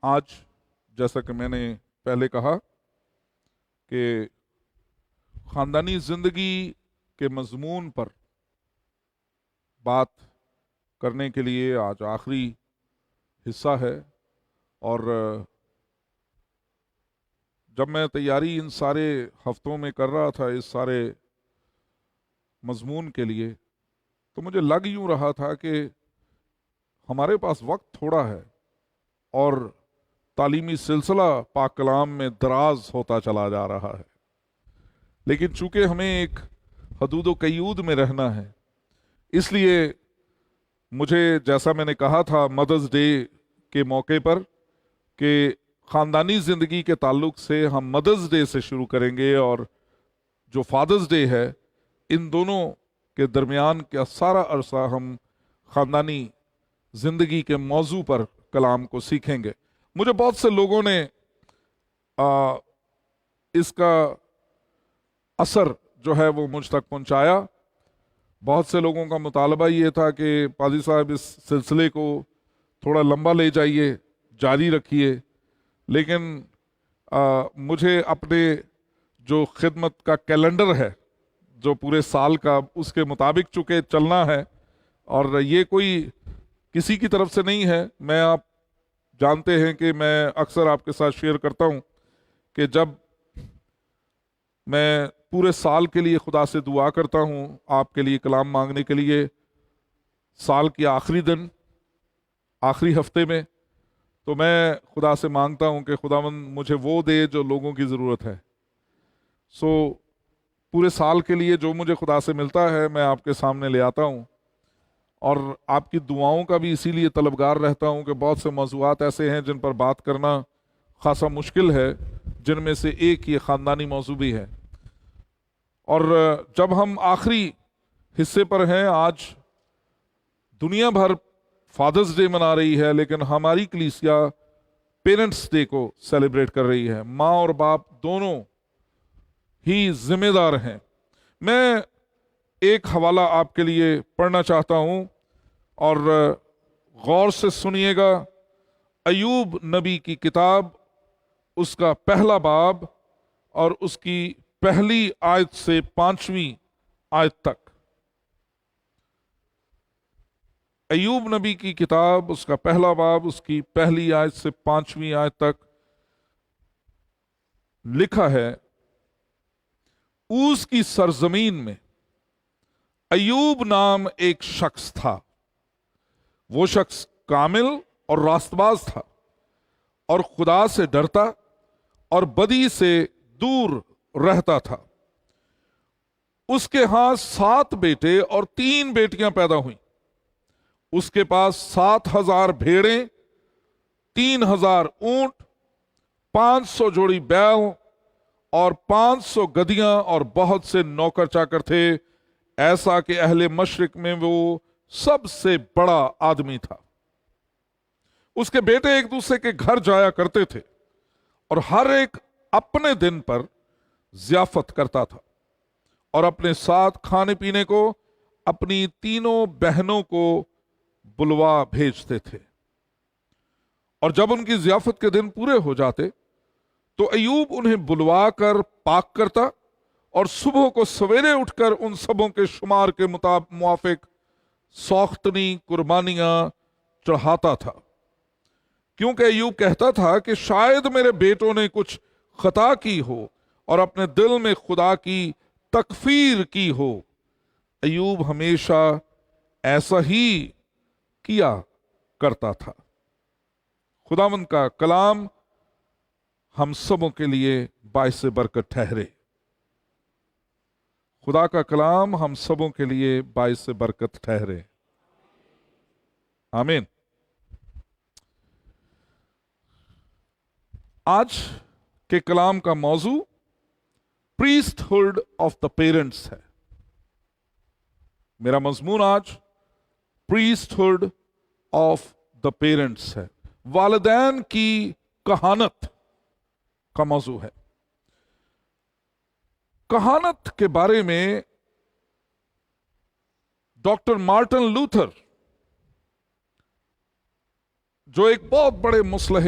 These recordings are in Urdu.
آج جیسا کہ میں نے پہلے کہا کہ خاندانی زندگی کے مضمون پر بات کرنے کے لیے آج آخری حصہ ہے، اور جب میں تیاری ان سارے ہفتوں میں کر رہا تھا اس سارے مضمون کے لیے، تو مجھے لگ یوں رہا تھا کہ ہمارے پاس وقت تھوڑا ہے اور تعلیمی سلسلہ پاک کلام میں دراز ہوتا چلا جا رہا ہے، لیکن چونکہ ہمیں ایک حدود و قیود میں رہنا ہے، اس لیے مجھے، جیسا میں نے کہا تھا مدرز ڈے کے موقع پر، کہ خاندانی زندگی کے تعلق سے ہم مدرز ڈے سے شروع کریں گے، اور جو فادرز ڈے ہے ان دونوں کے درمیان کا سارا عرصہ ہم خاندانی زندگی کے موضوع پر کلام کو سیکھیں گے۔ مجھے بہت سے لوگوں نے اس کا اثر جو ہے وہ مجھ تک پہنچایا۔ بہت سے لوگوں کا مطالبہ یہ تھا کہ پادری صاحب اس سلسلے کو تھوڑا لمبا لے جائیے، جاری رکھیے، لیکن مجھے اپنے جو خدمت کا کیلنڈر ہے جو پورے سال کا، اس کے مطابق چونکہ چلنا ہے، اور یہ کوئی کسی کی طرف سے نہیں ہے۔ میں، آپ جانتے ہیں کہ میں اکثر آپ کے ساتھ شیئر کرتا ہوں کہ جب میں پورے سال کے لیے خدا سے دعا کرتا ہوں، آپ کے لیے کلام مانگنے کے لیے، سال کے آخری دن، آخری ہفتے میں، تو میں خدا سے مانگتا ہوں کہ خداوند مجھے وہ دے جو لوگوں کی ضرورت ہے۔ پورے سال کے لیے جو مجھے خدا سے ملتا ہے میں آپ کے سامنے لے آتا ہوں، اور آپ کی دعاؤں کا بھی اسی لیے طلبگار رہتا ہوں کہ بہت سے موضوعات ایسے ہیں جن پر بات کرنا خاصا مشکل ہے، جن میں سے ایک یہ خاندانی موضوع بھی ہے۔ اور جب ہم آخری حصے پر ہیں، آج دنیا بھر فادرز ڈے منا رہی ہے، لیکن ہماری کلیسیا پیرنٹس ڈے کو سیلیبریٹ کر رہی ہے۔ ماں اور باپ دونوں ہی ذمہ دار ہیں۔ میں ایک حوالہ آپ کے لیے پڑھنا چاہتا ہوں، اور غور سے سنیے گا۔ ایوب نبی کی کتاب، اس کا پہلا باب اور اس کی پہلی آیت سے 5ویں آیت تک۔ ایوب نبی کی کتاب، اس کا پہلا باب، اس کی پہلی آیت سے 5ویں آیت تک لکھا ہے، اوز کی سرزمین میں ایوب نام ایک شخص تھا۔ وہ شخص کامل اور راست باز تھا، اور خدا سے ڈرتا اور بدی سے دور رہتا تھا۔ اس کے ہاں 7 بیٹے اور 3 بیٹیاں پیدا ہوئیں۔ اس کے پاس 7,000 بھیڑیں، 3,000 اونٹ، 500 جوڑی بیل اور 500 گدیاں، اور بہت سے نوکر چاکر تھے، ایسا کہ اہل مشرق میں وہ سب سے بڑا آدمی تھا۔ اس کے بیٹے ایک دوسرے کے گھر جایا کرتے تھے، اور ہر ایک اپنے دن پر ضیافت کرتا تھا، اور اپنے ساتھ کھانے پینے کو اپنی 3 بہنوں کو بلوا بھیجتے تھے۔ اور جب ان کی ضیافت کے دن پورے ہو جاتے تو ایوب انہیں بلوا کر پاک کرتا، اور صبح کو سویرے اٹھ کر ان سبوں کے شمار کے موافق سوختنی قربانیاں چڑھاتا تھا، کیونکہ ایوب کہتا تھا کہ شاید میرے بیٹوں نے کچھ خطا کی ہو اور اپنے دل میں خدا کی تکفیر کی ہو۔ ایوب ہمیشہ ایسا ہی کیا کرتا تھا۔ خداوند کا کلام ہم سبوں کے لیے باعث برکت ٹھہرے۔ خدا کا کلام ہم سبوں کے لیے باعث برکت ٹھہرے، آمین۔ آج کے کلام کا موضوع priesthood of the parents ہے۔ میرا مضمون آج priesthood of the parents ہے، والدین کی کہانت کا موضوع ہے۔ کہانت کے بارے میں ڈاکٹر مارٹن لوتھر، جو ایک بہت بڑے مصلح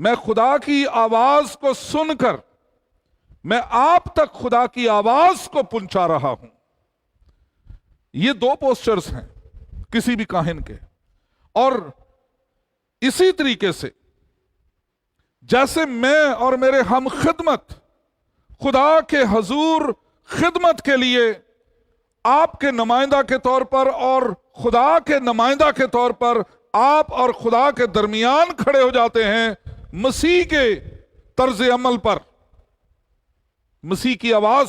میں خدا کی آواز کو سن کر میں آپ تک خدا کی آواز کو پہنچا رہا ہوں. یہ دو پوسچرز ہیں کسی بھی کاہن کے. اور اسی طریقے سے جیسے میں اور میرے ہم خدمت خدا کے حضور خدمت کے لیے آپ کے نمائندہ کے طور پر اور خدا کے نمائندہ کے طور پر آپ اور خدا کے درمیان کھڑے ہو جاتے ہیں مسیح کے طرز عمل پر، مسیح کی آواز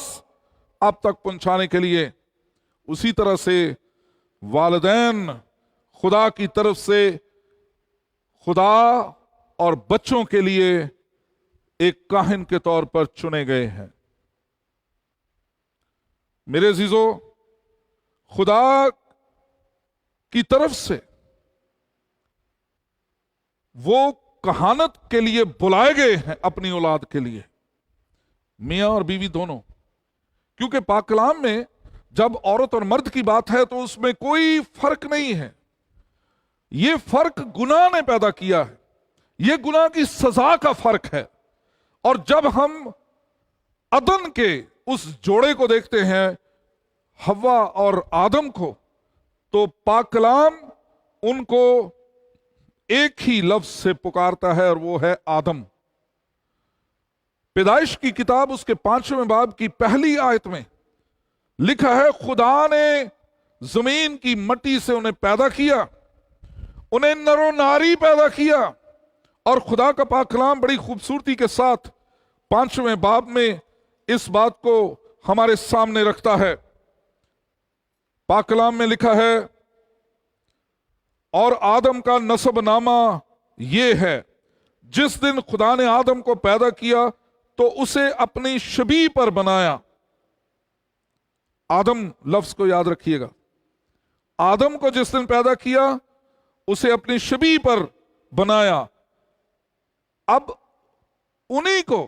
آپ تک پہنچانے کے لیے، اسی طرح سے والدین خدا کی طرف سے خدا اور بچوں کے لیے ایک کاہن کے طور پر چنے گئے ہیں. میرے عزیزو، خدا کی طرف سے وہ کہانت کے لیے بلائے گئے ہیں اپنی اولاد کے لیے، میاں اور بیوی دونوں. کیونکہ پاک کلام میں جب عورت اور مرد کی بات ہے تو اس میں کوئی فرق نہیں ہے. یہ فرق گناہ نے پیدا کیا ہے، یہ گناہ کی سزا کا فرق ہے. اور جب ہم عدن کے اس جوڑے کو دیکھتے ہیں، حوا اور آدم کو، تو پاک کلام ان کو ایک ہی لفظ سے پکارتا ہے اور وہ ہے آدم. پیدائش کی کتاب اس کے 5ویں باب کی پہلی آیت میں لکھا ہے، خدا نے زمین کی مٹی سے انہیں پیدا کیا، انہیں نر و ناری پیدا کیا. اور خدا کا پاک کلام بڑی خوبصورتی کے ساتھ 5ویں باب میں اس بات کو ہمارے سامنے رکھتا ہے. پاک کلام میں لکھا ہے، اور آدم کا نسب نامہ یہ ہے، جس دن خدا نے آدم کو پیدا کیا تو اسے اپنی شبیہ پر بنایا. آدم لفظ کو یاد رکھیے گا، آدم کو جس دن پیدا کیا اسے اپنی شبیہ پر بنایا. اب انہی کو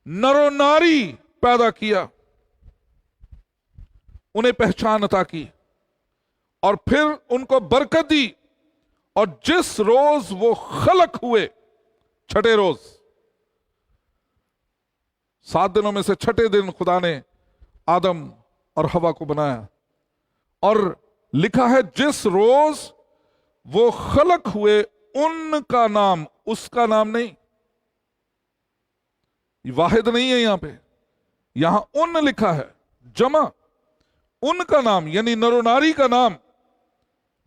نر و ناری پیدا کیا، انہیں پہچان عطا کی اور پھر ان کو برکت دی. اور جس روز وہ خلق ہوئے، چھٹے روز، 7 دنوں میں سے چھٹے دن خدا نے آدم اور حوا کو بنایا. اور لکھا ہے جس روز وہ خلق ہوئے ان کا نام، اس کا نام نہیں، یہ واحد نہیں ہے یہاں پہ، یہاں ان لکھا ہے جمع، ان کا نام یعنی نر و ناری کا نام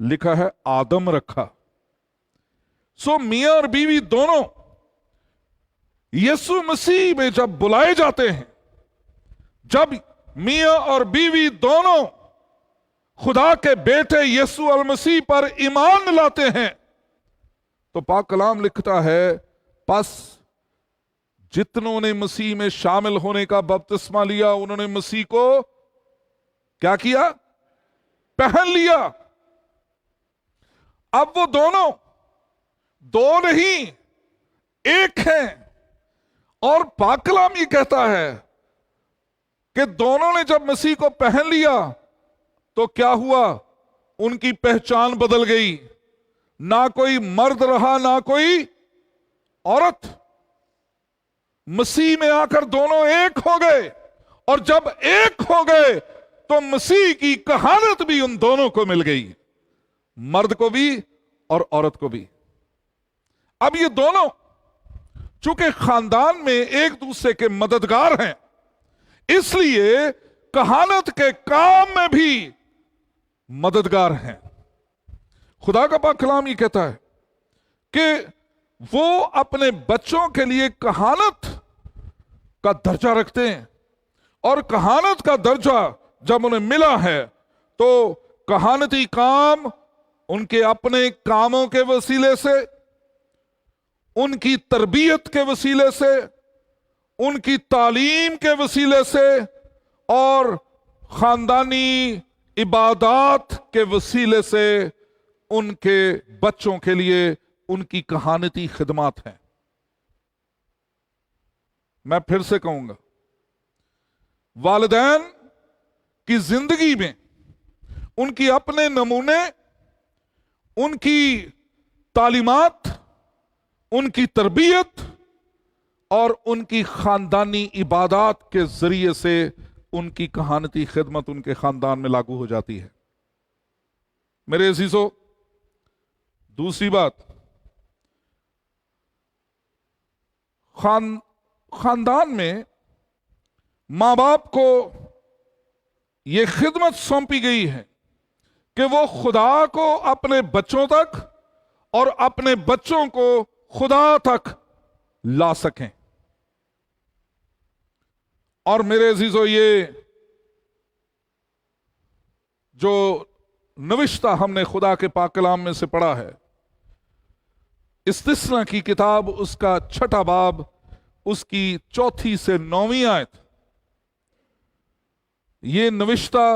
لکھا ہے آدم رکھا. سو میاں اور بیوی دونوں یسوع مسیح میں جب بلائے جاتے ہیں، جب میاں اور بیوی دونوں خدا کے بیٹے یسوع المسیح پر ایمان لاتے ہیں، تو پاک کلام لکھتا ہے پس جتنوں نے مسیح میں شامل ہونے کا بپتسمہ لیا انہوں نے مسیح کو کیا کیا؟ پہن لیا. اب وہ دونوں دو نہیں ایک ہیں. اور پاک کلام یہ کہتا ہے کہ دونوں نے جب مسیح کو پہن لیا تو کیا ہوا؟ ان کی پہچان بدل گئی، نہ کوئی مرد رہا نہ کوئی عورت. مسیح میں آ کر دونوں ایک ہو گئے، اور جب ایک ہو گئے تو مسیح کی کہانت بھی ان دونوں کو مل گئی، مرد کو بھی اور عورت کو بھی. اب یہ دونوں چونکہ خاندان میں ایک دوسرے کے مددگار ہیں، اس لیے کہانت کے کام میں بھی مددگار ہیں. خدا کا پاک کلام یہ کہتا ہے کہ وہ اپنے بچوں کے لیے کہانت کا درجہ رکھتے ہیں، اور کہانت کا درجہ جب انہیں ملا ہے تو کہانتی کام ان کے اپنے کاموں کے وسیلے سے، ان کی تربیت کے وسیلے سے، ان کی تعلیم کے وسیلے سے اور خاندانی عبادات کے وسیلے سے ان کے بچوں کے لیے ان کی کہانتی خدمات ہیں. میں پھر سے کہوں گا، والدین کی زندگی میں ان کی اپنے نمونے، ان کی تعلیمات، ان کی تربیت اور ان کی خاندانی عبادات کے ذریعے سے ان کی کہانتی خدمت ان کے خاندان میں لاگو ہو جاتی ہے۔ میرے عزیزو، دوسری بات، خاندان میں ماں باپ کو یہ خدمت سونپی گئی ہے کہ وہ خدا کو اپنے بچوں تک اور اپنے بچوں کو خدا تک لا سکیں۔ اور میرے عزیزو، یہ جو نوشتہ ہم نے خدا کے پاک کلام میں سے پڑھا ہے، استثنا کی کتاب اس کا 6 باب اس کی 4 سے 9 آیت، یہ نوشتہ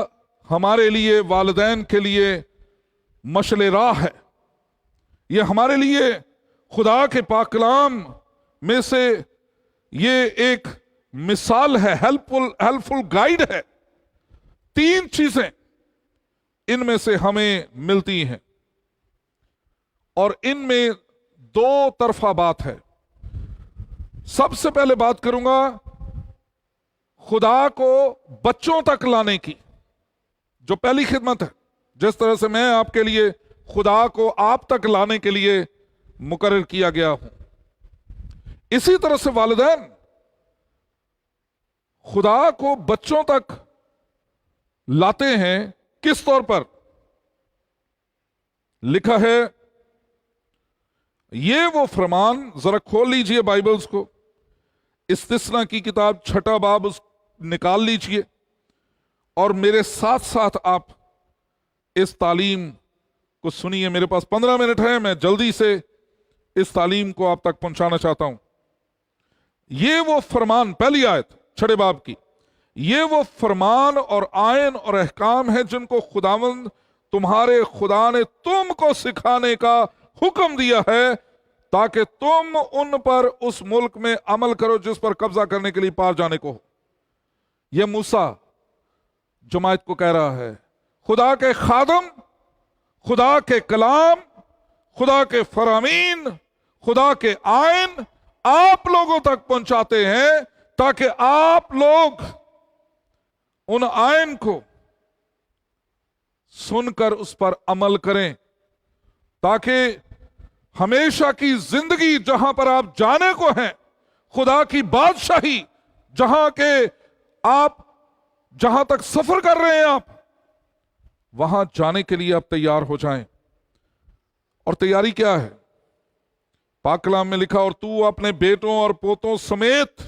ہمارے لیے، والدین کے لیے مشعل راہ ہے۔ یہ ہمارے لیے خدا کے پاک کلام میں سے یہ ایک مثال ہے، ہیلپ فل گائیڈ ہے۔ 3 چیزیں ان میں سے ہمیں ملتی ہیں، اور ان میں 2 طرفہ بات ہے۔ سب سے پہلے بات کروں گا خدا کو بچوں تک لانے کی، جو پہلی خدمت ہے، جس طرح سے میں آپ کے لیے خدا کو آپ تک لانے کے لیے مقرر کیا گیا ہوں، اسی طرح سے والدین خدا کو بچوں تک لاتے ہیں۔ کس طور پر؟ لکھا ہے، یہ وہ فرمان، ذرا کھول لیجئے بائبلز کو، استثنا کی کتاب 6 باب نکال لیجئے، اور میرے ساتھ ساتھ آپ اس تعلیم کو سنیے۔ میرے پاس 15 منٹ ہے، میں جلدی سے اس تعلیم کو آپ تک پہنچانا چاہتا ہوں۔ یہ وہ فرمان، پہلی آیت 6 باب کی، یہ وہ فرمان اور آئین اور احکام ہے جن کو خداوند تمہارے خدا نے تم کو سکھانے کا حکم دیا ہے، تاکہ تم ان پر اس ملک میں عمل کرو جس پر قبضہ کرنے کے لیے پار جانے کو ہو۔ یہ موسیٰ جماعت کو کہہ رہا ہے، خدا کے خادم، خدا کے کلام، خدا کے فرامین، خدا کے آئین آپ لوگوں تک پہنچاتے ہیں، تاکہ آپ لوگ ان آئین کو سن کر اس پر عمل کریں، تاکہ ہمیشہ کی زندگی جہاں پر آپ جانے کو ہیں، خدا کی بادشاہی جہاں کے آپ جہاں تک سفر کر رہے ہیں، آپ وہاں جانے کے لیے آپ تیار ہو جائیں۔ اور تیاری کیا ہے؟ پاک کلام میں لکھا، اور تو اپنے بیٹوں اور پوتوں سمیت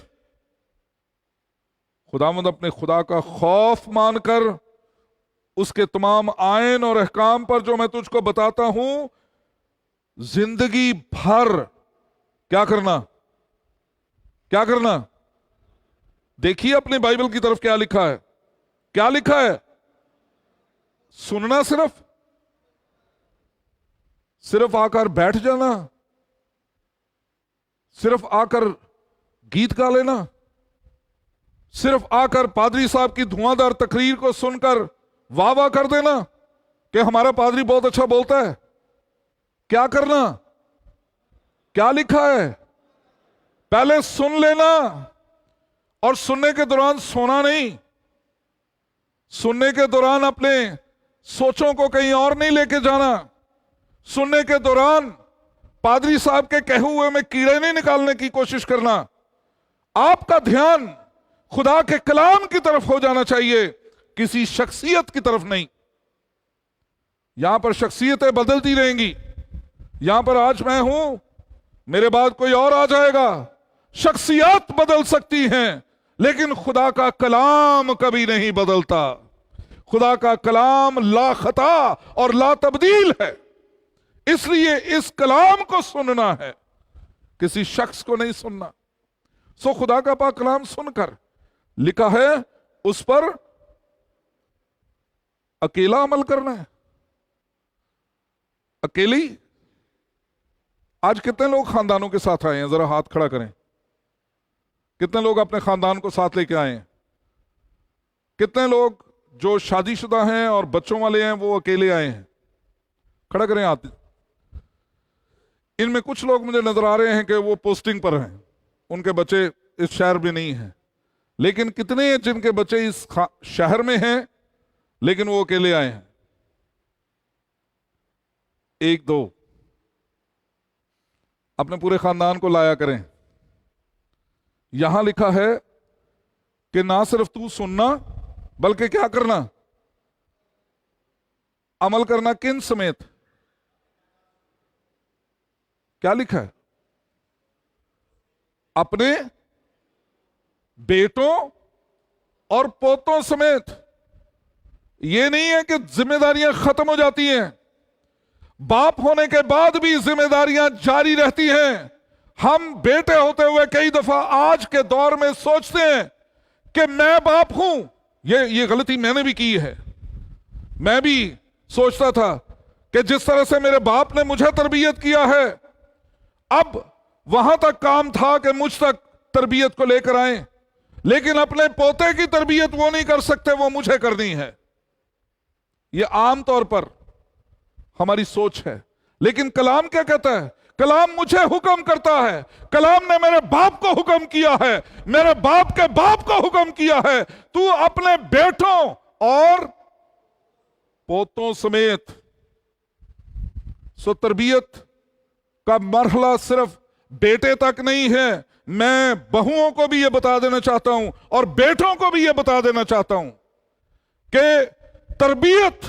خداوند اپنے خدا کا خوف مان کر اس کے تمام آئین اور احکام پر جو میں تجھ کو بتاتا ہوں، زندگی بھر کیا کرنا؟ کیا کرنا؟ دیکھیے اپنے بائبل کی طرف، کیا لکھا ہے؟ کیا لکھا ہے؟ سننا، صرف آ کر بیٹھ جانا، صرف آ کر گیت گا لینا، صرف آ کر پادری صاحب کی دھواں دار تقریر کو سن کر واہ واہ کر دینا کہ ہمارا پادری بہت اچھا بولتا ہے۔ کیا کرنا؟ کیا لکھا ہے؟ پہلے سن لینا، اور سننے کے دوران سونا نہیں، سننے کے دوران اپنے سوچوں کو کہیں اور نہیں لے کے جانا، سننے کے دوران پادری صاحب کے کہے ہوئے میں کیڑے نہیں نکالنے کی کوشش کرنا۔ آپ کا دھیان خدا کے کلام کی طرف ہو جانا چاہیے، کسی شخصیت کی طرف نہیں۔ یہاں پر شخصیتیں بدلتی رہیں گی، یہاں پر آج میں ہوں، میرے بعد کوئی اور آ جائے گا، شخصیات بدل سکتی ہیں، لیکن خدا کا کلام کبھی نہیں بدلتا۔ خدا کا کلام لا خطا اور لا تبدیل ہے، اس لیے اس کلام کو سننا ہے، کسی شخص کو نہیں سننا۔ سو خدا کا پاک کلام سن کر، لکھا ہے اس پر اکیلا عمل کرنا ہے۔ اکیلی؟ آج کتنے لوگ خاندانوں کے ساتھ آئے ہیں؟ ذرا ہاتھ کھڑا کریں۔ کتنے لوگ اپنے خاندان کو ساتھ لے کے آئے ہیں؟ کتنے لوگ جو شادی شدہ ہیں اور بچوں والے ہیں وہ اکیلے آئے ہیں؟ کھڑا کریں ہاتھ۔ ان میں کچھ لوگ مجھے نظر آ رہے ہیں کہ وہ پوسٹنگ پر ہیں، ان کے بچے اس شہر میں نہیں ہیں، لیکن کتنے ہیں جن کے بچے اس شہر میں ہیں لیکن وہ اکیلے آئے ہیں؟ ایک دو. اپنے پورے خاندان کو لایا کریں. یہاں لکھا ہے کہ نہ صرف تو سننا بلکہ کیا کرنا؟ عمل کرنا. کن سمیت؟ کیا لکھا ہے؟ اپنے بیٹوں اور پوتوں سمیت. یہ نہیں ہے کہ ذمہ داریاں ختم ہو جاتی ہیں، باپ ہونے کے بعد بھی ذمہ داریاں جاری رہتی ہیں. ہم بیٹے ہوتے ہوئے کئی دفعہ آج کے دور میں سوچتے ہیں کہ میں باپ ہوں. یہ غلطی میں نے بھی کی ہے. میں بھی سوچتا تھا کہ جس طرح سے میرے باپ نے مجھے تربیت کیا ہے، اب وہاں تک کام تھا کہ مجھ تک تربیت کو لے کر آئیں، لیکن اپنے پوتے کی تربیت وہ نہیں کر سکتے، وہ مجھے کرنی ہے. یہ عام طور پر ہماری سوچ ہے. لیکن کلام کیا کہتا ہے؟ کلام مجھے حکم کرتا ہے. کلام نے میرے باپ کو حکم کیا ہے، میرے باپ کے باپ کو حکم کیا ہے، تو اپنے بیٹوں اور پوتوں سمیت. سو تربیت کا مرحلہ صرف بیٹے تک نہیں ہے. میں بہوؤں کو بھی یہ بتا دینا چاہتا ہوں اور بیٹوں کو بھی یہ بتا دینا چاہتا ہوں کہ تربیت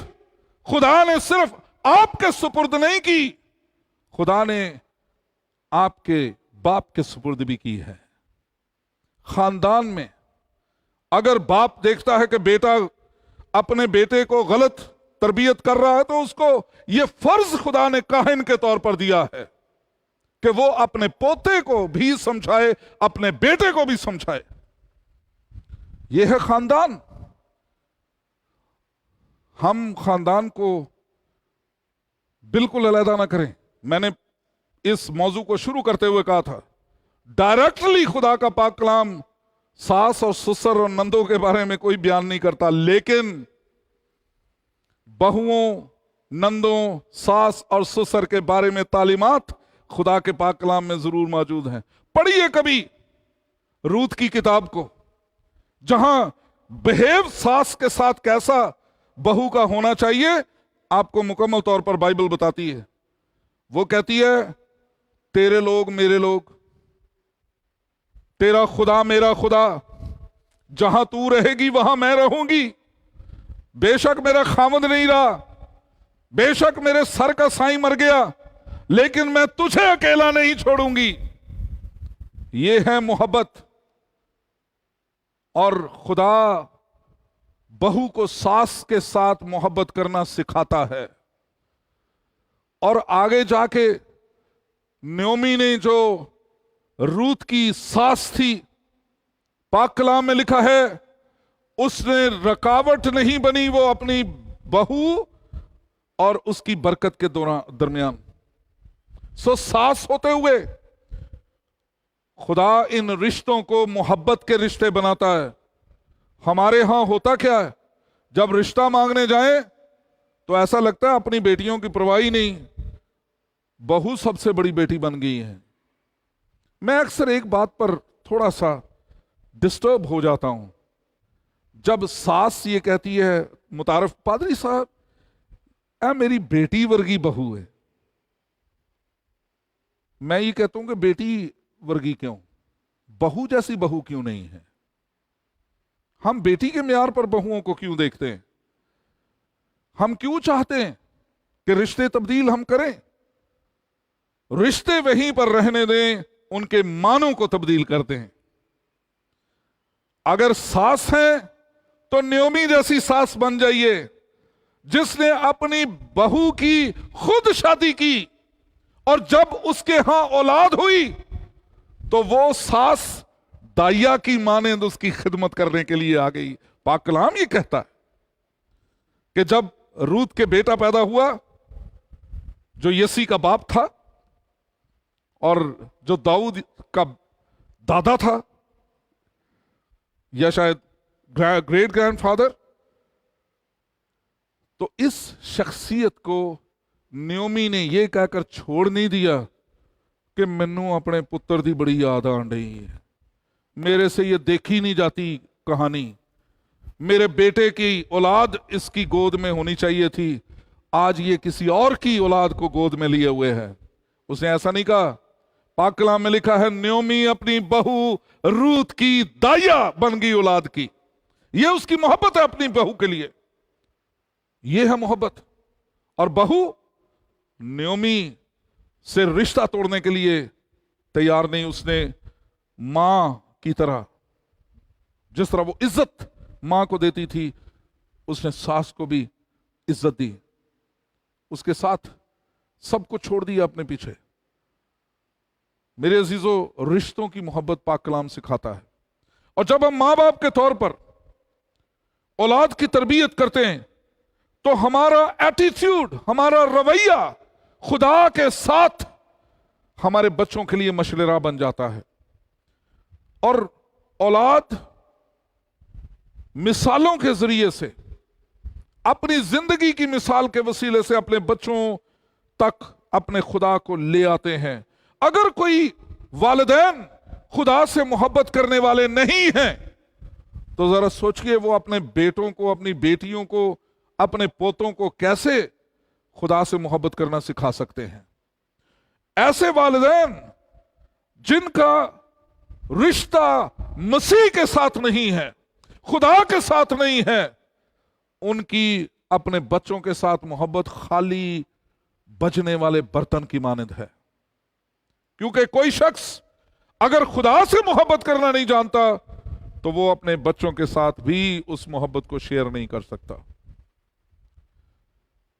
خدا نے صرف آپ کے سپرد نہیں کی، خدا نے آپ کے باپ کے سپرد بھی کی ہے. خاندان میں اگر باپ دیکھتا ہے کہ بیٹا اپنے بیٹے کو غلط تربیت کر رہا ہے تو اس کو یہ فرض خدا نے کاہن کے طور پر دیا ہے کہ وہ اپنے پوتے کو بھی سمجھائے، اپنے بیٹے کو بھی سمجھائے. یہ ہے خاندان. ہم خاندان کو بالکل علیحدہ نہ کریں. میں نے اس موضوع کو شروع کرتے ہوئے کہا تھا، ڈائریکٹلی خدا کا پاک کلام ساس اور سسر اور نندوں کے بارے میں کوئی بیان نہیں کرتا، لیکن بہوؤں، نندوں، ساس اور سسر کے بارے میں تعلیمات خدا کے پاک کلام میں ضرور موجود ہیں. پڑھیے کبھی روت کی کتاب کو، جہاں بہیو ساس کے ساتھ کیسا بہو کا ہونا چاہیے آپ کو مکمل طور پر بائبل بتاتی ہے. وہ کہتی ہے تیرے لوگ میرے لوگ، تیرا خدا میرا خدا، جہاں تو رہے گی وہاں میں رہوں گی. بے شک میرا خامد نہیں رہا، بے شک میرے سر کا سائیں مر گیا، لیکن میں تجھے اکیلا نہیں چھوڑوں گی. یہ ہے محبت. اور خدا بہو کو ساس کے ساتھ محبت کرنا سکھاتا ہے. اور آگے جا کے نیومی نے جو روت کی ساس تھی، پاک کلام میں لکھا ہے اس نے رکاوٹ نہیں بنی، وہ اپنی بہو اور اس کی برکت کے درمیان. سو ساس ہوتے ہوئے خدا ان رشتوں کو محبت کے رشتے بناتا ہے. ہمارے ہاں ہوتا کیا ہے، جب رشتہ مانگنے جائیں تو ایسا لگتا ہے اپنی بیٹیوں کی پرواہ ہی نہیں، بہو سب سے بڑی بیٹی بن گئی ہے. میں اکثر ایک بات پر تھوڑا سا ڈسٹرب ہو جاتا ہوں، جب ساس یہ کہتی ہے متعارف پادری صاحب اے میری بیٹی ورگی بہو ہے. میں یہ کہتا ہوں کہ بیٹی ورگی کیوں، بہو جیسی بہو کیوں نہیں ہے؟ ہم بیٹی کے معیار پر بہوؤں کو کیوں دیکھتے ہیں؟ ہم کیوں چاہتے ہیں کہ رشتے تبدیل ہم کریں؟ رشتے وہیں پر رہنے دیں، ان کے معنوں کو تبدیل کرتے ہیں. اگر ساس ہیں تو نیومی جیسی ساس بن جائیے جس نے اپنی بہو کی خود شادی کی، اور جب اس کے ہاں اولاد ہوئی تو وہ ساس دائیا کی مانند اس کی خدمت کرنے کے لیے آ گئی. پاک کلام یہ کہتا ہے کہ جب روت کے بیٹا پیدا ہوا جو یسی کا باپ تھا اور جو داؤد کا دادا تھا یا شاید گریٹ گرینڈ فادر، تو اس شخصیت کو نیومی نے یہ کہہ کر چھوڑ نہیں دیا کہ مینوں اپنے پتر دی بڑی یاد آن رہی ہے، میرے سے یہ دیکھی نہیں جاتی کہانی، میرے بیٹے کی اولاد اس کی گود میں ہونی چاہیے تھی، آج یہ کسی اور کی اولاد کو گود میں لیے ہوئے ہے۔ اس نے ایسا نہیں کہا، پاک کلام میں لکھا ہے نیومی اپنی بہو روت کی دائیا بن گئی اولاد کی۔ یہ اس کی محبت ہے اپنی بہو کے لیے، یہ ہے محبت۔ اور بہو نیومی سے رشتہ توڑنے کے لیے تیار نہیں، اس نے ماں کی طرح، جس طرح وہ عزت ماں کو دیتی تھی، اس نے ساس کو بھی عزت دی، اس کے ساتھ سب کو چھوڑ دیا اپنے پیچھے۔ میرے عزیزو، رشتوں کی محبت پاک کلام سکھاتا ہے۔ اور جب ہم ماں باپ کے طور پر اولاد کی تربیت کرتے ہیں تو ہمارا ایٹیٹیوڈ، ہمارا رویہ خدا کے ساتھ ہمارے بچوں کے لیے مشعل راہ بن جاتا ہے۔ اور اولاد مثالوں کے ذریعے سے، اپنی زندگی کی مثال کے وسیلے سے اپنے بچوں تک اپنے خدا کو لے آتے ہیں۔ اگر کوئی والدین خدا سے محبت کرنے والے نہیں ہیں تو ذرا سوچئے وہ اپنے بیٹوں کو، اپنی بیٹیوں کو، اپنے پوتوں کو کیسے خدا سے محبت کرنا سکھا سکتے ہیں۔ ایسے والدین جن کا رشتہ مسیح کے ساتھ نہیں ہے، خدا کے ساتھ نہیں ہے، ان کی اپنے بچوں کے ساتھ محبت خالی بجنے والے برتن کی مانند ہے۔ کیونکہ کوئی شخص اگر خدا سے محبت کرنا نہیں جانتا تو وہ اپنے بچوں کے ساتھ بھی اس محبت کو شیئر نہیں کر سکتا۔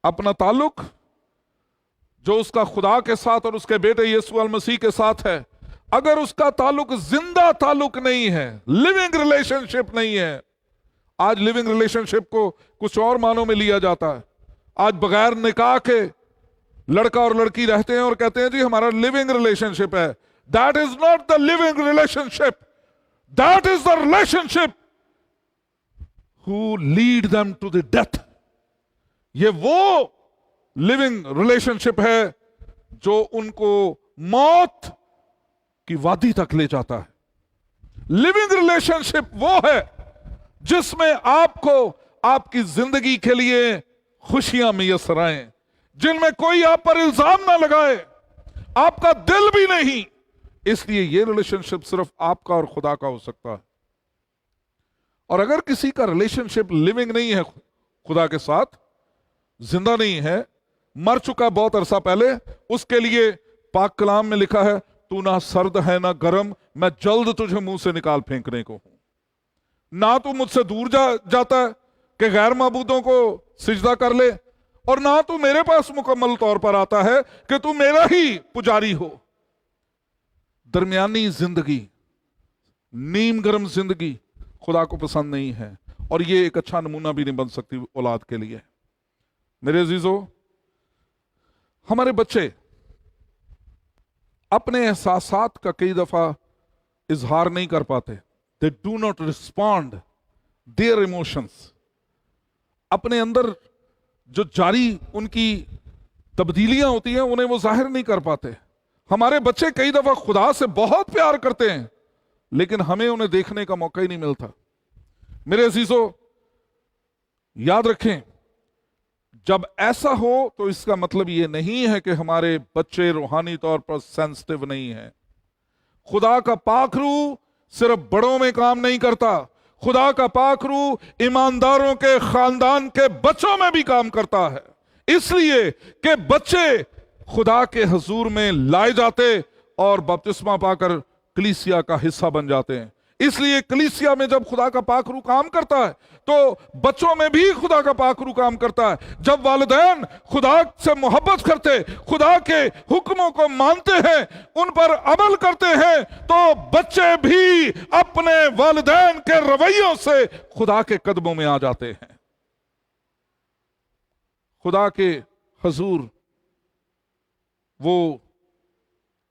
اپنا تعلق جو اس کا خدا کے ساتھ اور اس کے بیٹے یسوع المسیح کے ساتھ ہے، اگر اس کا تعلق زندہ تعلق نہیں ہے، لیونگ ریلیشن شپ نہیں ہے، آج لیونگ ریلیشن شپ کو کچھ اور معنوں میں لیا جاتا ہے۔ آج بغیر نکاح کے لڑکا اور لڑکی رہتے ہیں اور کہتے ہیں جی ہمارا لیونگ ریلیشن شپ ہے۔ That is not the living relationship. That is the relationship who lead them to the death. یہ وہ لیونگ ریلیشن شپ ہے جو ان کو موت کی وادی تک لے جاتا ہے۔ لیونگ ریلیشن شپ وہ ہے جس میں آپ کو آپ کی زندگی کے لیے خوشیاں میسر آئیں، جن میں کوئی آپ پر الزام نہ لگائے، آپ کا دل بھی نہیں۔ اس لیے یہ ریلیشن شپ صرف آپ کا اور خدا کا ہو سکتا ہے۔ اور اگر کسی کا ریلیشن شپ لیونگ نہیں ہے، خدا کے ساتھ زندہ نہیں ہے، مر چکا بہت عرصہ پہلے، اس کے لیے پاک کلام میں لکھا ہے تو نہ سرد ہے نہ گرم، میں جلد تجھے منہ سے نکال پھینکنے کو ہوں۔ نہ تو مجھ سے دور جاتا ہے کہ غیر معبودوں کو سجدہ کر لے، اور نہ تو میرے پاس مکمل طور پر آتا ہے کہ تو میرا ہی پجاری ہو۔ درمیانی زندگی، نیم گرم زندگی خدا کو پسند نہیں ہے، اور یہ ایک اچھا نمونہ بھی نہیں بن سکتی اولاد کے لیے۔ میرے عزیزو، ہمارے بچے اپنے احساسات کا کئی دفعہ اظہار نہیں کر پاتے۔ They do not respond their emotions. اپنے اندر جو جاری ان کی تبدیلیاں ہوتی ہیں انہیں وہ ظاہر نہیں کر پاتے۔ ہمارے بچے کئی دفعہ خدا سے بہت پیار کرتے ہیں لیکن ہمیں انہیں دیکھنے کا موقع ہی نہیں ملتا۔ میرے عزیزو، یاد رکھیں، جب ایسا ہو تو اس کا مطلب یہ نہیں ہے کہ ہمارے بچے روحانی طور پر سینسٹیو نہیں ہیں۔ خدا کا پاک روح صرف بڑوں میں کام نہیں کرتا، خدا کا پاک روح ایمانداروں کے خاندان کے بچوں میں بھی کام کرتا ہے، اس لیے کہ بچے خدا کے حضور میں لائے جاتے اور بپتسمہ پا کر کلیسیا کا حصہ بن جاتے ہیں۔ اس لیے کلیسیا میں جب خدا کا پاک روح کام کرتا ہے تو بچوں میں بھی خدا کا پاک روح کام کرتا ہے۔ جب والدین خدا سے محبت کرتے، خدا کے حکموں کو مانتے ہیں، ان پر عمل کرتے ہیں، تو بچے بھی اپنے والدین کے رویوں سے خدا کے قدموں میں آ جاتے ہیں۔ خدا کے حضور وہ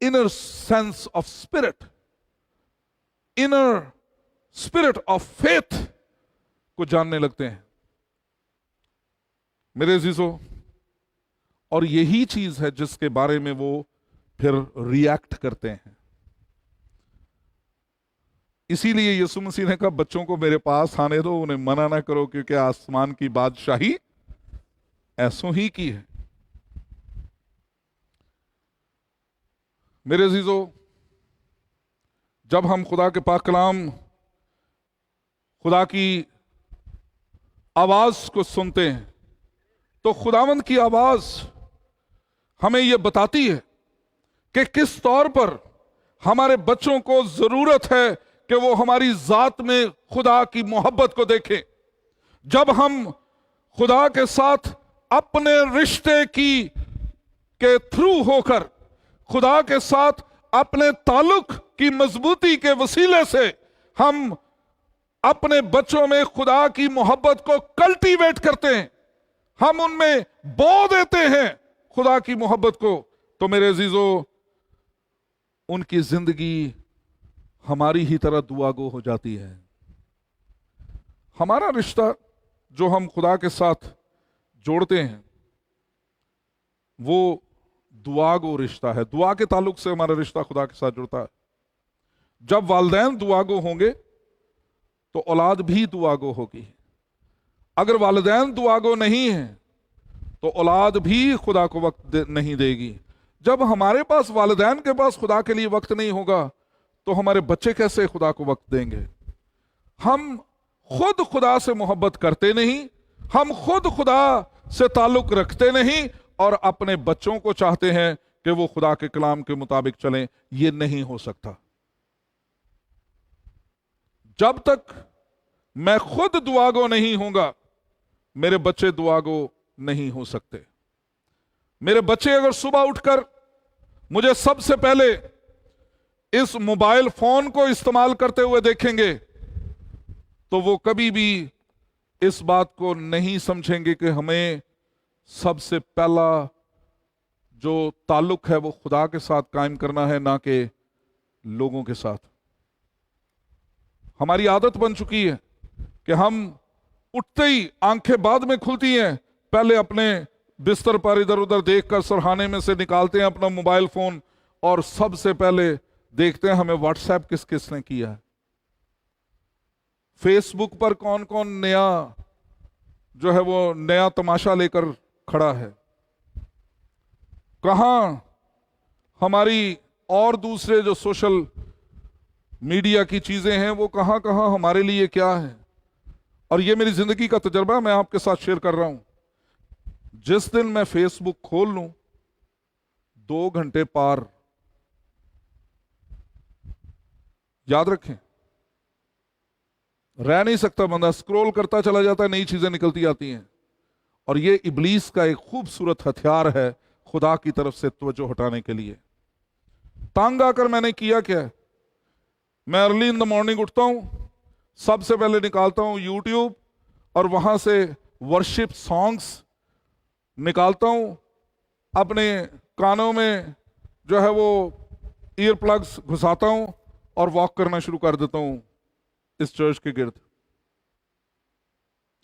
inner sense of spirit, inner spirit of faith کو جاننے لگتے ہیں۔ میرے عزیزو، اور یہی چیز ہے جس کے بارے میں وہ پھر ریئیکٹ کرتے ہیں. اسی لیے یسوع مسیح نے کہا بچوں کو میرے پاس آنے دو، انہیں منع نہ کرو، کیونکہ آسمان کی بادشاہی ایسوں ہی کی ہے. میرے عزیزو، جب ہم خدا کے پاک کلام، خدا کی آواز کو سنتے ہیں تو خداوند کی آواز ہمیں یہ بتاتی ہے کہ کس طور پر ہمارے بچوں کو ضرورت ہے کہ وہ ہماری ذات میں خدا کی محبت کو دیکھیں. جب ہم خدا کے ساتھ اپنے رشتے کے تھرو ہو کر، خدا کے ساتھ اپنے تعلق کی مضبوطی کے وسیلے سے ہم اپنے بچوں میں خدا کی محبت کو کلٹیویٹ کرتے ہیں، ہم ان میں بو دیتے ہیں خدا کی محبت کو، تو میرے عزیزو ان کی زندگی ہماری ہی طرح دعا گو ہو جاتی ہے. ہمارا رشتہ جو ہم خدا کے ساتھ جوڑتے ہیں وہ دعا گو رشتہ ہے. دعا کے تعلق سے ہمارا رشتہ خدا کے ساتھ جڑتا ہے. جب والدین دعا گو ہوں گے تو اولاد بھی دعا گو ہوگی. اگر والدین دعا گو نہیں ہیں تو اولاد بھی خدا کو وقت نہیں دے گی. جب ہمارے پاس والدین کے پاس خدا کے لیے وقت نہیں ہوگا تو ہمارے بچے کیسے خدا کو وقت دیں گے؟ ہم خود خدا سے محبت کرتے نہیں، ہم خود خدا سے تعلق رکھتے نہیں، اور اپنے بچوں کو چاہتے ہیں کہ وہ خدا کے کلام کے مطابق چلیں. یہ نہیں ہو سکتا. جب تک میں خود دعا گو نہیں ہوں گا میرے بچے دعا گو نہیں ہو سکتے. میرے بچے اگر صبح اٹھ کر مجھے سب سے پہلے اس موبائل فون کو استعمال کرتے ہوئے دیکھیں گے تو وہ کبھی بھی اس بات کو نہیں سمجھیں گے کہ ہمیں سب سے پہلا جو تعلق ہے وہ خدا کے ساتھ قائم کرنا ہے، نہ کہ لوگوں کے ساتھ. ہماری عادت بن چکی ہے کہ ہم اٹھتے ہی آنکھیں بعد میں کھلتی ہیں، پہلے اپنے بستر پر ادھر ادھر دیکھ کر سرہانے میں سے نکالتے ہیں اپنا موبائل فون اور سب سے پہلے دیکھتے ہیں ہمیں واٹس ایپ کس کس نے کیا ہے، فیس بک پر کون کون نیا جو ہے وہ نیا تماشا لے کر کھڑا ہے، کہاں ہماری اور دوسرے جو سوشل میڈیا کی چیزیں ہیں وہ کہاں کہاں ہمارے لیے کیا ہے. اور یہ میری زندگی کا تجربہ میں آپ کے ساتھ شیئر کر رہا ہوں. جس دن میں فیس بک کھول لوں 2 گھنٹے پار، یاد رکھیں، رہ نہیں سکتا بندہ، سکرول کرتا چلا جاتا ہے، نئی چیزیں نکلتی آتی ہیں. اور یہ ابلیس کا ایک خوبصورت ہتھیار ہے خدا کی طرف سے توجہ ہٹانے کے لیے. تانگ آ کر میں نے کیا کیا ہے، میں ارلی ان دا مارننگ اٹھتا ہوں، سب سے پہلے نکالتا ہوں یوٹیوب اور وہاں سے ورشپ سانگس نکالتا ہوں، اپنے کانوں میں جو ہے وہ ایئر پلگز گھساتا ہوں اور واک کرنا شروع کر دیتا ہوں اس چرچ کے گرد.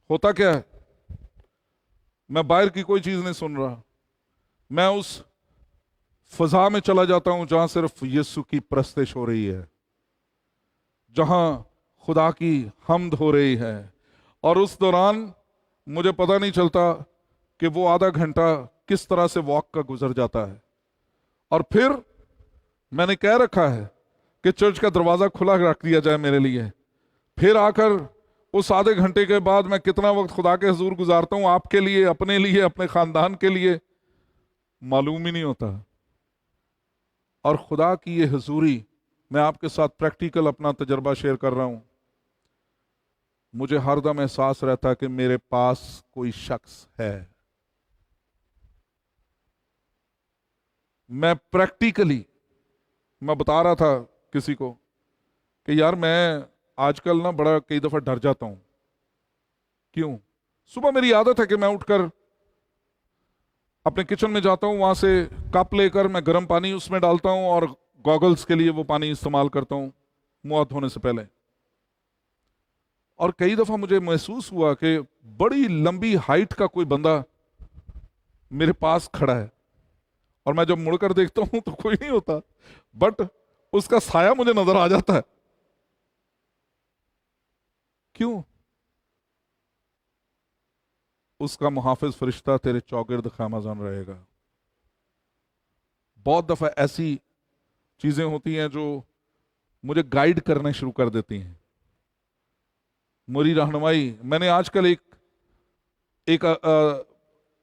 ہوتا کیا ہے، میں باہر کی کوئی چیز نہیں سن رہا، میں اس فضا میں چلا جاتا ہوں جہاں صرف یسوع کی پرستش ہو رہی ہے، جہاں خدا کی حمد ہو رہی ہے. اور اس دوران مجھے پتہ نہیں چلتا کہ وہ آدھا گھنٹہ کس طرح سے واک کا گزر جاتا ہے. اور پھر میں نے کہہ رکھا ہے کہ چرچ کا دروازہ کھلا رکھ دیا جائے میرے لیے. پھر آ کر اس آدھے گھنٹے کے بعد میں کتنا وقت خدا کے حضور گزارتا ہوں، آپ کے لیے، اپنے لیے، اپنے خاندان کے لیے، معلوم ہی نہیں ہوتا. اور خدا کی یہ حضوری، میں آپ کے ساتھ پریکٹیکل اپنا تجربہ شیئر کر رہا ہوں، مجھے ہر دم احساس رہتا ہے کہ میرے پاس کوئی شخص ہے. میں پریکٹیکلی میں بتا رہا تھا کسی کو کہ یار میں آج کل نا بڑا کئی دفعہ ڈر جاتا ہوں. کیوں؟ صبح میری عادت ہے کہ میں اٹھ کر اپنے کچن میں جاتا ہوں، وہاں سے کپ لے کر میں گرم پانی اس میں ڈالتا ہوں اور گوگلز کے لیے وہ پانی استعمال کرتا ہوں منہ ہاتھ دھونے سے پہلے. اور کئی دفعہ مجھے محسوس ہوا کہ بڑی لمبی ہائٹ کا کوئی بندہ میرے پاس کھڑا ہے اور میں جب مڑ کر دیکھتا ہوں تو کوئی نہیں ہوتا، بٹ اس کا سایہ مجھے نظر آ جاتا ہے. کیوں؟ اس کا محافظ فرشتہ تیرے چوگرد خامزن رہے گا. بہت دفعہ ایسی چیزیں ہوتی ہیں جو مجھے گائیڈ کرنے شروع کر دیتی ہیں، میری رہنمائی. میں نے آج کل ایک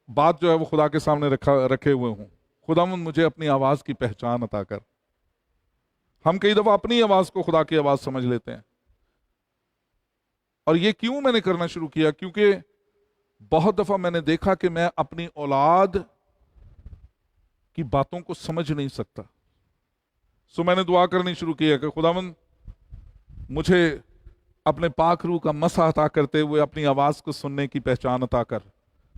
بات جو ہے وہ خدا کے سامنے رکھے ہوئے ہوں، خداوند مجھے اپنی آواز کی پہچان عطا کر. ہم کئی دفعہ اپنی آواز کو خدا کی آواز سمجھ لیتے ہیں. اور یہ کیوں میں نے کرنا شروع کیا؟ کیونکہ بہت دفعہ میں نے دیکھا کہ میں اپنی اولاد کی باتوں کو سمجھ نہیں سکتا. سو میں نے دعا کرنی شروع کیا کہ خداوند مجھے اپنے پاک روح کا مسح عطا کرتے ہوئے اپنی آواز کو سننے کی پہچان عطا کر،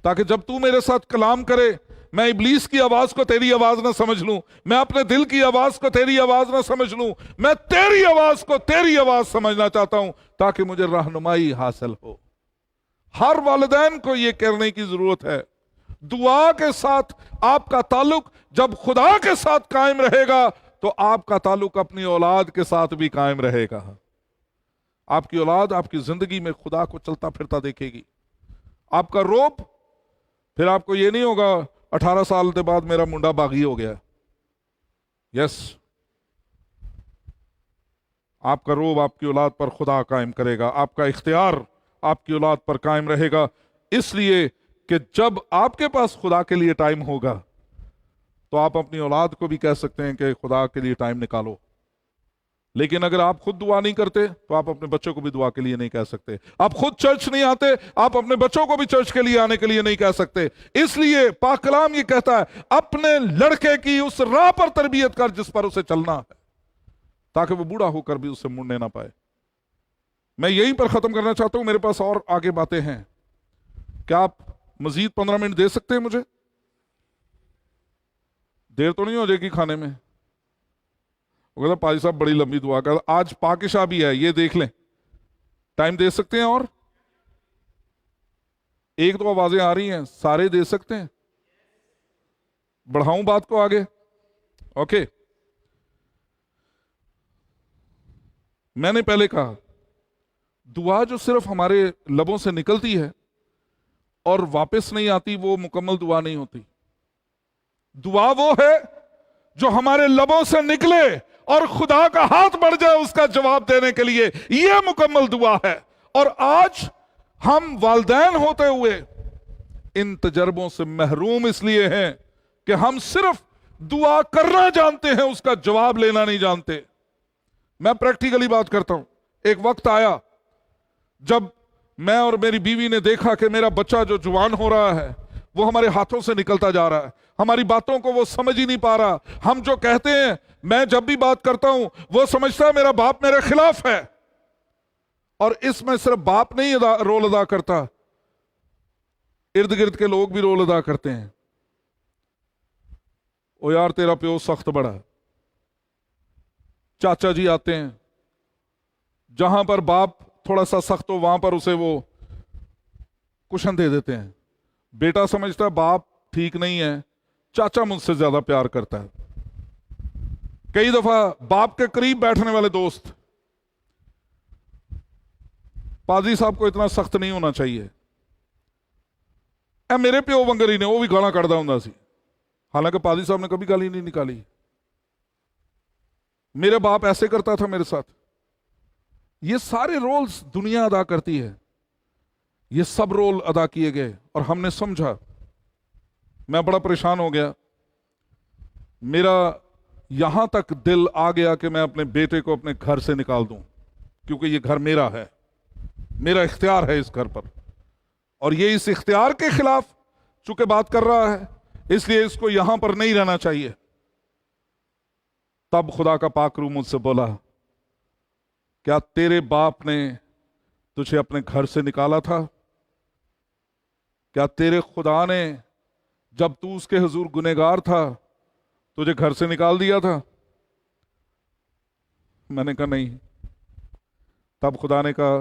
تاکہ جب تو میرے ساتھ کلام کرے میں ابلیس کی آواز کو تیری آواز نہ سمجھ لوں، میں اپنے دل کی آواز کو تیری آواز نہ سمجھ لوں، میں تیری آواز کو تیری آواز سمجھنا چاہتا ہوں تاکہ مجھے رہنمائی حاصل ہو. ہر والدین کو یہ کرنے کی ضرورت ہے. دعا کے ساتھ آپ کا تعلق جب خدا کے ساتھ قائم رہے گا تو آپ کا تعلق اپنی اولاد کے ساتھ بھی قائم رہے گا. آپ کی اولاد آپ کی زندگی میں خدا کو چلتا پھرتا دیکھے گی. آپ کا روب پھر آپ کو یہ نہیں ہوگا 18 سال کے بعد میرا منڈا باغی ہو گیا. یس، آپ کا روب آپ کی اولاد پر خدا قائم کرے گا. آپ کا اختیار آپ کی اولاد پر قائم رہے گا، اس لیے کہ جب آپ کے پاس خدا کے لیے ٹائم ہوگا تو آپ اپنی اولاد کو بھی کہہ سکتے ہیں کہ خدا کے لیے ٹائم نکالو. لیکن اگر آپ خود دعا نہیں کرتے تو آپ اپنے بچوں کو بھی دعا کے لیے نہیں کہہ سکتے. آپ خود چرچ نہیں آتے، آپ اپنے بچوں کو بھی چرچ کے لیے آنے کے لیے نہیں کہہ سکتے. اس لیے پاک کلام یہ کہتا ہے اپنے لڑکے کی اس راہ پر تربیت کر جس پر اسے چلنا ہے، تاکہ وہ بوڑھا ہو کر بھی اسے مڑنے نہ پائے. میں یہیں پر ختم کرنا چاہتا ہوں، میرے پاس اور آگے باتیں ہیں. کیا آپ مزید 15 منٹ دے سکتے ہیں مجھے؟ دیر تو نہیں ہو جائے گی کھانے میں؟ وہ کہتا پاجی صاحب بڑی لمبی دعا کر. آج پاکشاہ بھی ہے، یہ دیکھ لیں. ٹائم دے سکتے ہیں؟ اور ایک دو آوازیں آ رہی ہیں، سارے دے سکتے ہیں؟ بڑھاؤں بات کو آگے؟ اوکے. میں نے پہلے کہا دعا جو صرف ہمارے لبوں سے نکلتی ہے اور واپس نہیں آتی وہ مکمل دعا نہیں ہوتی. دعا وہ ہے جو ہمارے لبوں سے نکلے اور خدا کا ہاتھ بڑھ جائے اس کا جواب دینے کے لیے، یہ مکمل دعا ہے. اور آج ہم والدین ہوتے ہوئے ان تجربوں سے محروم اس لیے ہیں کہ ہم صرف دعا کرنا جانتے ہیں، اس کا جواب لینا نہیں جانتے. میں پریکٹیکلی بات کرتا ہوں. ایک وقت آیا جب میں اور میری بیوی نے دیکھا کہ میرا بچہ جو جوان ہو رہا ہے وہ ہمارے ہاتھوں سے نکلتا جا رہا ہے، ہماری باتوں کو وہ سمجھ ہی نہیں پا رہا. ہم جو کہتے ہیں، میں جب بھی بات کرتا ہوں وہ سمجھتا ہے میرا باپ میرے خلاف ہے. اور اس میں صرف باپ نہیں رول ادا کرتا، ارد گرد کے لوگ بھی رول ادا کرتے ہیں. او یار تیرا پیو سخت بڑا. چاچا جی آتے ہیں، جہاں پر باپ تھوڑا سا سخت ہو وہاں پر اسے وہ کشن دے دیتے ہیں. بیٹا سمجھتا ہے باپ ٹھیک نہیں ہے، چاچا مجھ سے زیادہ پیار کرتا ہے. کئی دفعہ باپ کے قریب بیٹھنے والے دوست، پادری صاحب کو اتنا سخت نہیں ہونا چاہیے، اے میرے پیو ونگر ہی نے وہ بھی گانا کڑدا ہوں سی. حالانکہ پادری صاحب نے کبھی گالی نہیں نکالی. میرے باپ ایسے کرتا تھا میرے ساتھ. یہ سارے رولز دنیا ادا کرتی ہے، یہ سب رول ادا کیے گئے اور ہم نے سمجھا. میں بڑا پریشان ہو گیا. میرا یہاں تک دل آ گیا کہ میں اپنے بیٹے کو اپنے گھر سے نکال دوں، کیونکہ یہ گھر میرا ہے، میرا اختیار ہے اس گھر پر، اور یہ اس اختیار کے خلاف چونکہ بات کر رہا ہے اس لیے اس کو یہاں پر نہیں رہنا چاہیے. تب خدا کا پاک روح مجھ سے بولا، کیا تیرے باپ نے تجھے اپنے گھر سے نکالا تھا؟ کیا تیرے خدا نے جب تو اس کے حضور گنہگار تھا تجھے گھر سے نکال دیا تھا؟ میں نے کہا نہیں. تب خدا نے کہا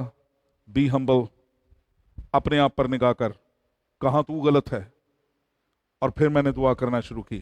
بی ہمبل، اپنے آپ پر نگاہ کر، کہاں تو غلط ہے. اور پھر میں نے دعا کرنا شروع کی.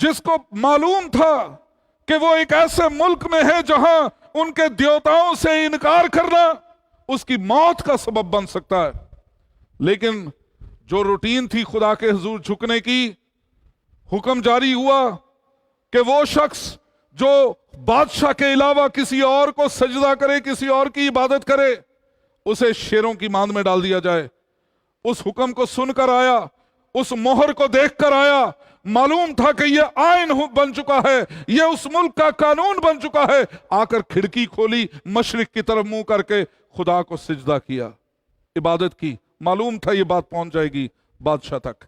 جس کو معلوم تھا کہ وہ ایک ایسے ملک میں ہے جہاں ان کے دیوتاؤں سے انکار کرنا اس کی موت کا سبب بن سکتا ہے، لیکن جو روٹین تھی خدا کے حضور جھکنے کی، حکم جاری ہوا کہ وہ شخص جو بادشاہ کے علاوہ کسی اور کو سجدہ کرے، کسی اور کی عبادت کرے، اسے شیروں کی ماند میں ڈال دیا جائے۔ اس حکم کو سن کر آیا، اس مہر کو دیکھ کر آیا، معلوم تھا کہ یہ آئین بن چکا ہے، یہ اس ملک کا قانون بن چکا ہے، آ کر کھڑکی کھولی، مشرق کی طرف منہ کر کے خدا کو سجدہ کیا، عبادت کی۔ معلوم تھا یہ بات پہنچ جائے گی بادشاہ تک،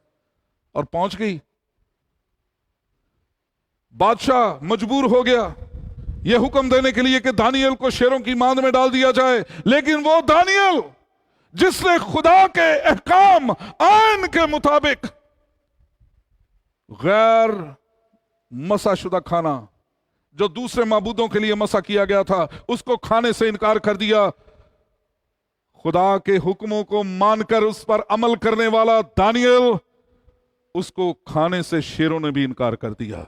اور پہنچ گئی۔ بادشاہ مجبور ہو گیا یہ حکم دینے کے لیے کہ دانیل کو شیروں کی ماند میں ڈال دیا جائے، لیکن وہ دانیل جس نے خدا کے احکام آئین کے مطابق غیر مسح شدہ کھانا جو دوسرے معبودوں کے لیے مسح کیا گیا تھا اس کو کھانے سے انکار کر دیا، خدا کے حکموں کو مان کر اس پر عمل کرنے والا دانیل، اس کو کھانے سے شیروں نے بھی انکار کر دیا۔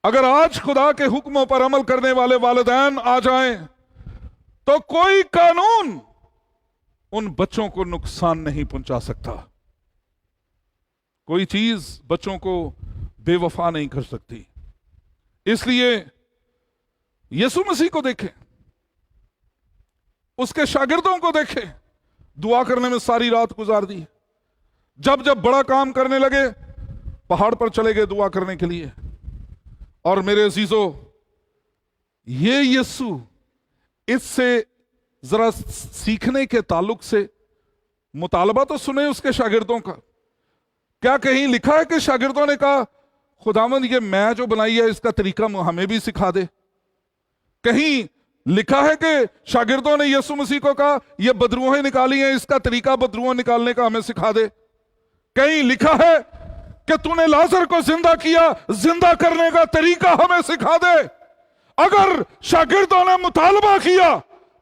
اگر آج خدا کے حکموں پر عمل کرنے والے والدین آ جائیں تو کوئی قانون ان بچوں کو نقصان نہیں پہنچا سکتا، کوئی چیز بچوں کو بے وفا نہیں کر سکتی۔ اس لیے یسوع مسیح کو دیکھیں، اس کے شاگردوں کو دیکھیں، دعا کرنے میں ساری رات گزار دی، جب جب بڑا کام کرنے لگے پہاڑ پر چلے گئے دعا کرنے کے لیے۔ اور میرے عزیزو، یہ یسوع، اس سے ذرا سیکھنے کے تعلق سے مطالبہ تو سنیں اس کے شاگردوں کا۔ کیا کہیں لکھا ہے کہ شاگردوں نے کہا خداوند یہ میں جو بنائی ہے اس کا طریقہ ہمیں بھی سکھا دے؟ کہیں لکھا ہے کہ شاگردوں نے یسوع مسیح کو کہا یہ بدروہیں نکالی ہیں، اس کا طریقہ بدروہیں نکالنے کا ہمیں سکھا دے؟ کہیں لکھا ہے کہ تو نے لازر کو زندہ کیا، زندہ کرنے کا طریقہ ہمیں سکھا دے؟ اگر شاگردوں نے مطالبہ کیا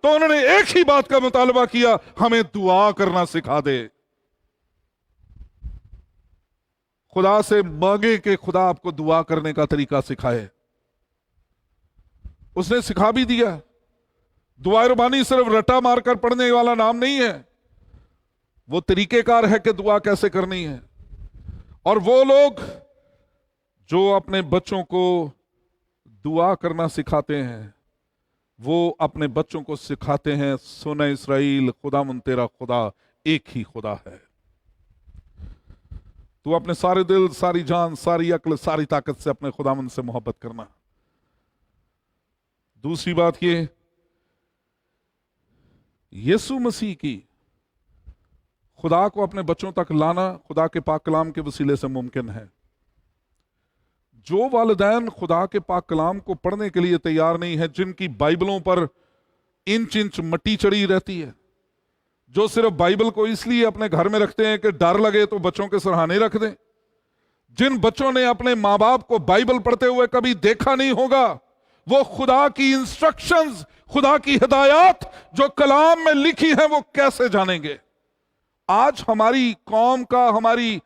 تو انہوں نے ایک ہی بات کا مطالبہ کیا، ہمیں دعا کرنا سکھا دے۔ خدا سے مانگے کہ خدا آپ کو دعا کرنے کا طریقہ سکھائے۔ اس نے سکھا بھی دیا۔ دعائے ربانی صرف رٹا مار کر پڑھنے والا نام نہیں ہے، وہ طریقہ کار ہے کہ دعا کیسے کرنی ہے۔ اور وہ لوگ جو اپنے بچوں کو دعا کرنا سکھاتے ہیں وہ اپنے بچوں کو سکھاتے ہیں سن اسرائیل، خداوند تیرا خدا ایک ہی خدا ہے، تو اپنے سارے دل، ساری جان، ساری عقل، ساری طاقت سے اپنے خداوند سے محبت کرنا۔ دوسری بات یہ، یسوع مسیح کی خدا کو اپنے بچوں تک لانا خدا کے پاک کلام کے وسیلے سے ممکن ہے۔ جو والدین خدا کے پاک کلام کو پڑھنے کے لیے تیار نہیں ہیں، جن کی بائبلوں پر انچ انچ مٹی چڑھی رہتی ہے، جو صرف بائبل کو اس لیے اپنے گھر میں رکھتے ہیں کہ ڈر لگے تو بچوں کے سرہانے رکھ دیں، جن بچوں نے اپنے ماں باپ کو بائبل پڑھتے ہوئے کبھی دیکھا نہیں ہوگا، وہ خدا کی انسٹرکشنز، خدا کی ہدایات جو کلام میں لکھی ہیں وہ کیسے جانیں گے؟ آج ہماری قوم کا، ہماری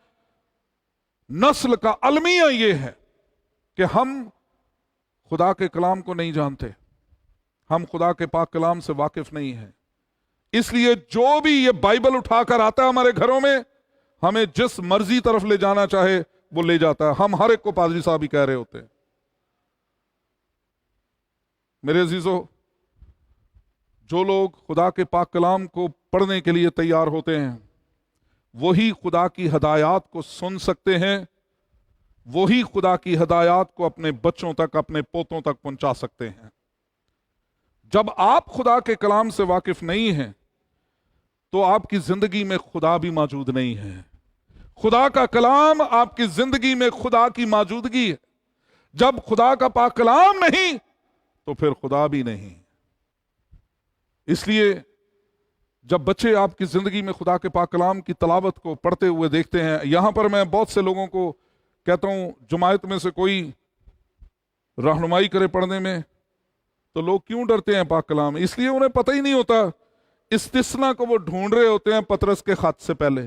نسل کا المیہ یہ ہے کہ ہم خدا کے کلام کو نہیں جانتے، ہم خدا کے پاک کلام سے واقف نہیں ہیں۔ اس لیے جو بھی یہ بائبل اٹھا کر آتا ہے ہمارے گھروں میں، ہمیں جس مرضی طرف لے جانا چاہے وہ لے جاتا ہے۔ ہم ہر ایک کو پادری صاحب ہی کہہ رہے ہوتے ہیں۔ میرے عزیزو، جو لوگ خدا کے پاک کلام کو پڑھنے کے لیے تیار ہوتے ہیں وہی خدا کی ہدایات کو سن سکتے ہیں، وہی خدا کی ہدایات کو اپنے بچوں تک، اپنے پوتوں تک پہنچا سکتے ہیں۔ جب آپ خدا کے کلام سے واقف نہیں ہیں تو آپ کی زندگی میں خدا بھی موجود نہیں ہے۔ خدا کا کلام آپ کی زندگی میں خدا کی موجودگی ہے۔ جب خدا کا پاک کلام نہیں تو پھر خدا بھی نہیں۔ اس لیے جب بچے آپ کی زندگی میں خدا کے پاک کلام کی تلاوت کو پڑھتے ہوئے دیکھتے ہیں، یہاں پر میں بہت سے لوگوں کو کہتا ہوں جماعت میں سے کوئی رہنمائی کرے پڑھنے میں، تو لوگ کیوں ڈرتے ہیں پاک کلام؟ اس لیے انہیں پتہ ہی نہیں ہوتا، استثنا کو وہ ڈھونڈ رہے ہوتے ہیں پطرس کے خط سے پہلے۔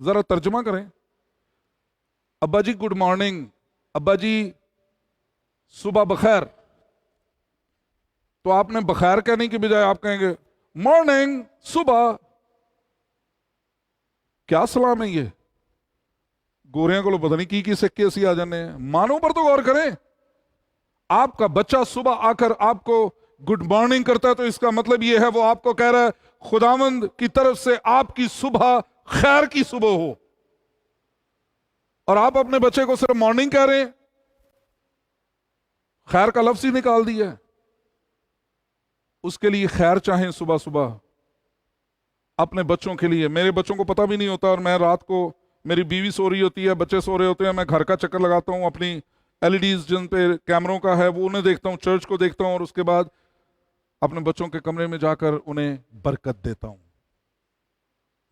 ذرا ترجمہ کریں. ابا جی گڈ مارننگ، ابا جی صبح بخیر. تو آپ نے بخیر کہنے کی بجائے آپ کہیں گے مارننگ، صبح. کیا سلام ہے یہ؟ گوریاں کو پتہ نہیں کی سکے اسی آ جانے ہیں. مانوں پر تو غور کریں. آپ کا بچہ صبح آ کر آپ کو گڈ مارننگ کرتا ہے تو اس کا مطلب یہ ہے وہ آپ کو کہہ رہا ہے خداوند کی طرف سے آپ کی صبح خیر کی صبح ہو. اور آپ اپنے بچے کو صرف مارننگ کہہ رہے ہیں، خیر کا لفظ ہی نکال دیا ہے. اس کے لیے خیر چاہیں صبح صبح اپنے بچوں کے لیے. میرے بچوں کو پتہ بھی نہیں ہوتا، اور میں رات کو میری بیوی سو رہی ہوتی ہے، بچے سو رہے ہوتے ہیں، میں گھر کا چکر لگاتا ہوں، اپنی ایل ای ڈیز جن پہ کیمروں کا ہے وہ انہیں دیکھتا ہوں، چرچ کو دیکھتا ہوں، اور اس کے بعد اپنے بچوں کے کمرے میں جا کر انہیں برکت دیتا ہوں،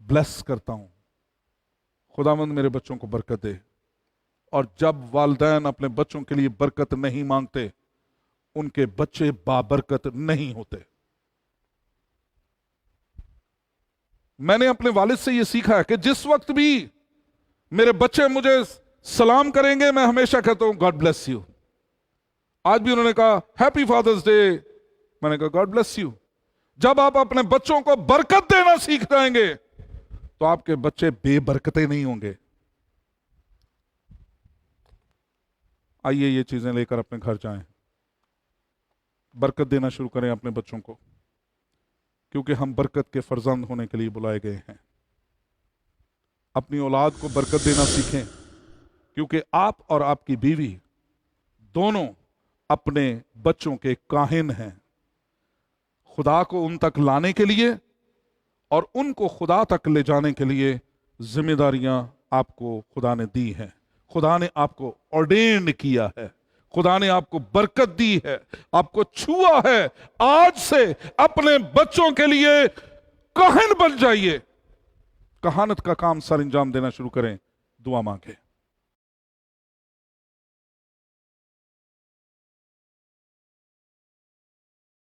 بلیس کرتا ہوں. خداوند میرے بچوں کو برکت دے. اور جب والدین اپنے بچوں کے لیے برکت نہیں مانگتے ان کے بچے بابرکت نہیں ہوتے. میں نے اپنے والد سے یہ سیکھا ہے کہ جس وقت بھی میرے بچے مجھے سلام کریں گے میں ہمیشہ کہتا ہوں گاڈ بلیس یو. آج بھی انہوں نے کہا ہیپی فادرز ڈے، میں نے کہا گاڈ بلیس یو. جب آپ اپنے بچوں کو برکت دینا سیکھ جائیں گے تو آپ کے بچے بے برکتے نہیں ہوں گے. آئیے یہ چیزیں لے کر اپنے گھر جائیں، برکت دینا شروع کریں اپنے بچوں کو، کیونکہ ہم برکت کے فرزند ہونے کے لیے بلائے گئے ہیں. اپنی اولاد کو برکت دینا سیکھیں، کیونکہ آپ اور آپ کی بیوی دونوں اپنے بچوں کے کاہن ہیں. خدا کو ان تک لانے کے لیے اور ان کو خدا تک لے جانے کے لیے ذمہ داریاں آپ کو خدا نے دی ہیں. خدا نے آپ کو آرڈینڈ کیا ہے، خدا نے آپ کو برکت دی ہے، آپ کو چھوا ہے. آج سے اپنے بچوں کے لیے کاہن بن جائیے، کہانت کا کام سر انجام دینا شروع کریں. دعا مانگیں.